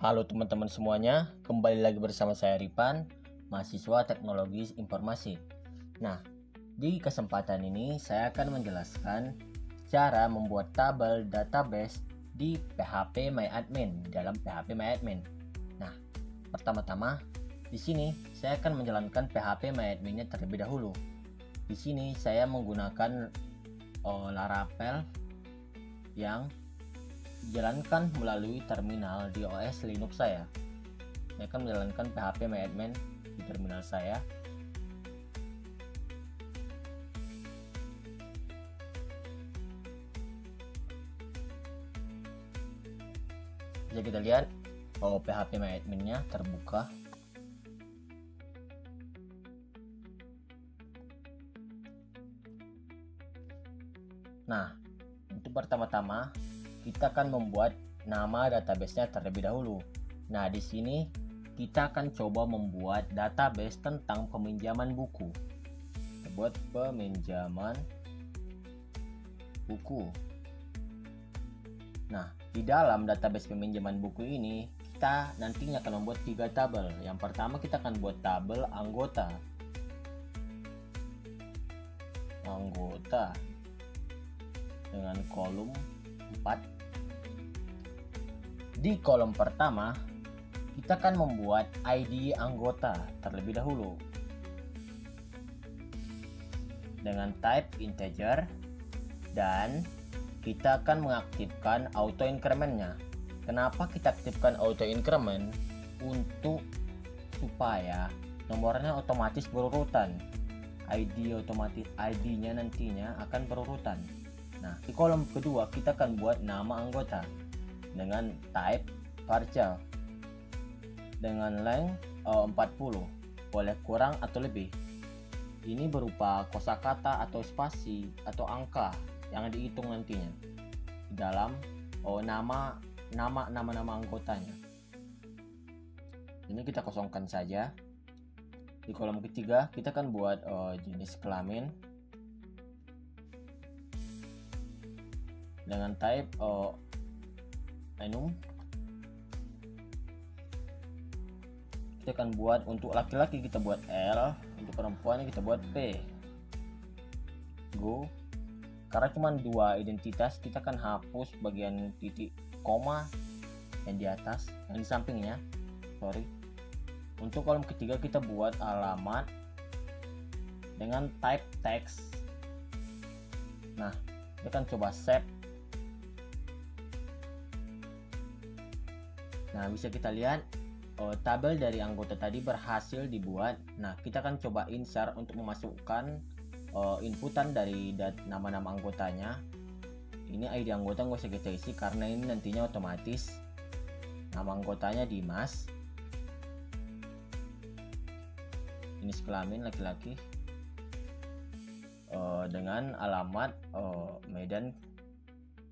Halo teman-teman semuanya, kembali lagi bersama saya Ripan, mahasiswa Teknologi Informasi. Nah, di kesempatan ini saya akan menjelaskan cara membuat tabel database di PHP MyAdmin dalam PHP MyAdmin. Nah, pertama-tama di sini saya akan menjalankan PHP MyAdmin-nya terlebih dahulu. Di sini saya menggunakan Laravel yang dijalankan melalui terminal di OS Linux saya. Saya akan menjalankan PHP MyAdmin di terminal saya. Bisa kita lihat PHP MyAdmin-nya terbuka. Nah, untuk pertama-tama kita akan membuat nama database-nya terlebih dahulu. Nah, di sini kita akan coba membuat database tentang peminjaman buku. Kita buat peminjaman buku. Nah, di dalam database peminjaman buku ini kita nantinya akan membuat 3 tabel. Yang pertama kita akan buat tabel anggota dengan kolom 4. Di kolom pertama kita akan membuat ID anggota terlebih dahulu dengan type integer, dan kita akan mengaktifkan auto increment-nya. Kenapa kita aktifkan auto increment? Untuk supaya nomornya otomatis berurutan. ID-nya nantinya akan berurutan. Nah, di kolom kedua kita akan buat nama anggota dengan type partial dengan length 40, boleh kurang atau lebih. Ini berupa kosakata atau spasi atau angka yang dihitung nantinya di dalam nama anggotanya. Ini kita kosongkan saja. Di kolom ketiga kita akan buat jenis kelamin dengan type enum. Kita akan buat untuk laki-laki kita buat L, untuk perempuan kita buat P. Go. Karena cuma 2 identitas, kita akan hapus bagian titik koma yang di atas, yang di sampingnya. Untuk kolom ketiga kita buat alamat dengan type text. Nah, kita akan coba save. Nah, bisa kita lihat tabel dari anggota tadi berhasil dibuat. Nah, kita akan coba insert untuk memasukkan inputan dari nama-nama anggotanya. Ini ID anggota nggak usah kita isi karena ini nantinya otomatis. Nama anggotanya Dimas. Jenis kelamin laki-laki. Dengan alamat Medan.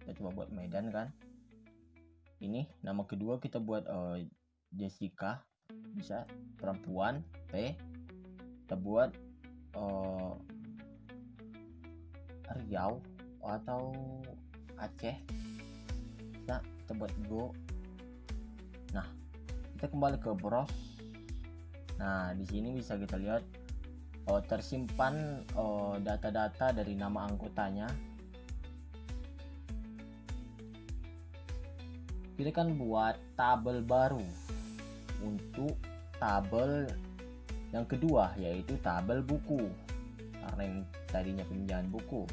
Kita coba buat Medan kan. Ini nama kedua kita buat Jessica, bisa perempuan. P kita buat Riau atau Aceh, bisa kita buat Go. Nah, kita kembali ke browse. Nah, di sini bisa kita lihat tersimpan data-data dari nama anggotanya. Kita kan buat tabel baru untuk tabel yang kedua, yaitu tabel buku, karena yang tadinya peminjaman buku.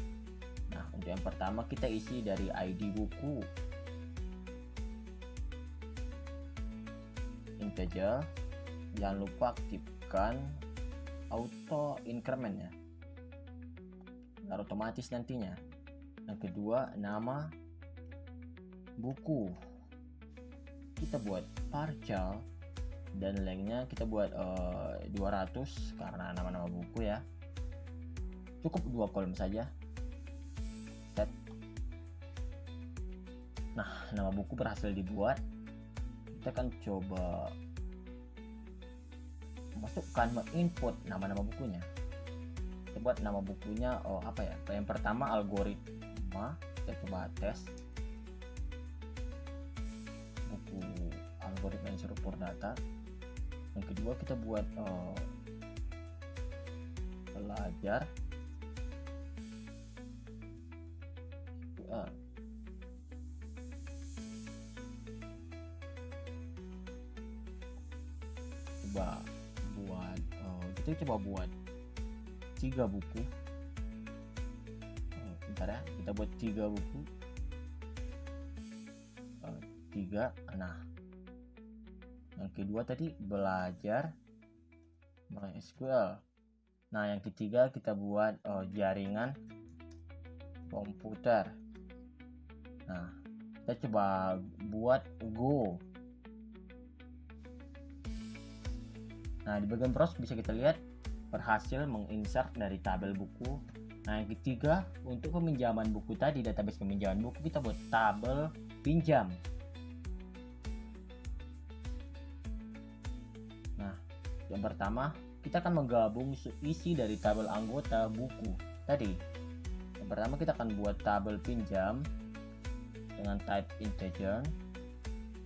Nah, untuk yang pertama kita isi dari ID buku, integer. Jangan lupa aktifkan auto increment-nya biar otomatis nantinya. Yang kedua, nama buku kita buat partial dan lengthnya kita buat 200 karena nama-nama buku ya. Cukup 2 kolom saja. Set. Nah, nama buku berhasil dibuat. Kita akan coba masukkan input nama-nama bukunya. Kita buat nama bukunya yang pertama algoritma. Kita coba tes buku algoritma struktur data. Yang kedua kita buat belajar SQL. Kita coba buat 3 buku. Bentar ya, kita buat 3 buku. 3. Nah, yang kedua tadi belajar MySQL. Nah, yang ketiga kita buat jaringan komputer. Nah, kita coba buat Go. Nah, di bagian browse bisa kita lihat berhasil menginsert dari tabel buku. Nah, yang ketiga untuk peminjaman buku tadi, database peminjaman buku, kita buat tabel pinjam. Nah, yang pertama kita akan menggabung isi dari tabel anggota buku tadi. Yang pertama kita akan buat tabel pinjam dengan type integer.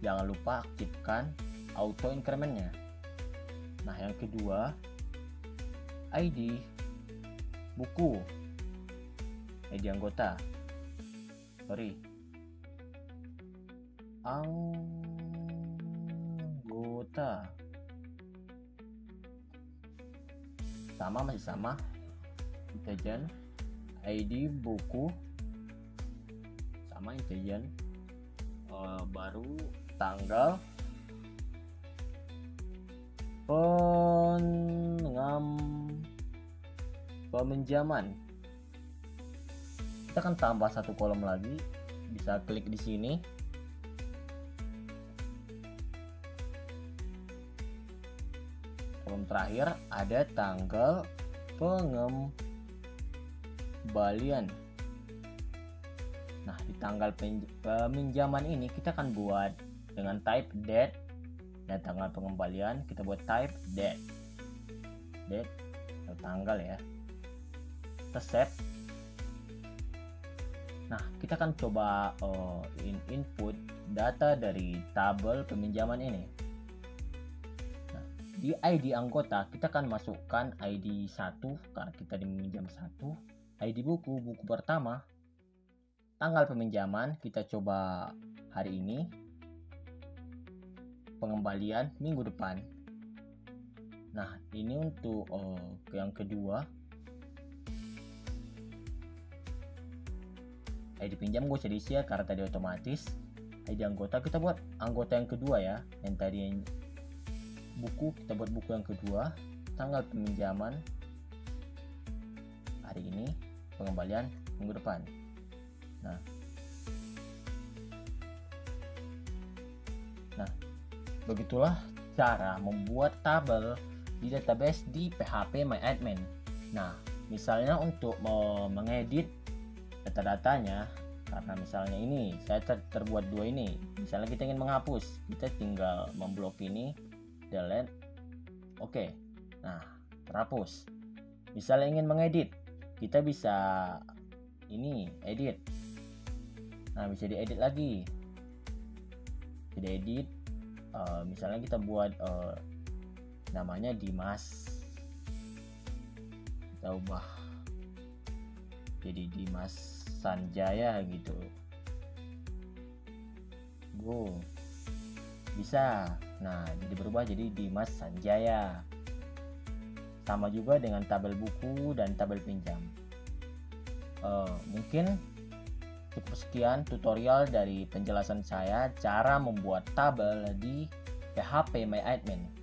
Jangan lupa aktifkan auto incrementnya. Nah, yang kedua ID buku, ID anggota, anggota masih sama integer. ID buku sama integer, baru tanggal peminjaman. Kita akan tambah 1 kolom lagi, bisa klik di sini. Kolom terakhir ada tanggal pengembalian. Nah, di tanggal peminjaman ini kita akan buat dengan type date, dan tanggal pengembalian kita buat type date atau tanggal ya. Kita save. Nah, kita akan coba input data dari tabel peminjaman ini. Nah, di ID anggota kita akan masukkan ID 1 karena kita meminjam 1, ID buku pertama, tanggal peminjaman kita coba hari ini, pengembalian minggu depan. Nah, ini untuk yang kedua. ID pinjam gue usah diisi ya karena tadi otomatis. ID anggota kita buat anggota yang kedua ya. Yang tadi yang buku kita buat buku yang kedua. Tanggal peminjaman hari ini, pengembalian minggu depan. Nah, begitulah cara membuat tabel di database di PHP MyAdmin. Nah, misalnya untuk mengedit data-datanya, karena misalnya ini saya terbuat 2 ini, misalnya kita ingin menghapus, kita tinggal memblok ini, delete, oke. Nah, terhapus. Misalnya ingin mengedit, kita bisa ini edit. Nah, bisa diedit lagi, bisa diedit. Misalnya kita buat namanya Dimas, kita ubah jadi Dimas Sanjaya gitu. Go, bisa. Nah, jadi berubah jadi Dimas Sanjaya. Sama juga dengan tabel buku dan tabel pinjam. Mungkin cukup sekian tutorial dari penjelasan saya cara membuat tabel di PHP MyAdmin.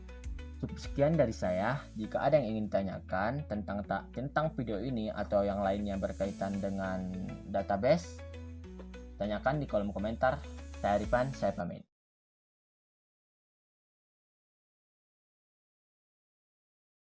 Cukup sekian dari saya. Jika ada yang ingin tanyakan tentang video ini atau yang lainnya berkaitan dengan database, tanyakan di kolom komentar. Saya Ripan, saya pamit.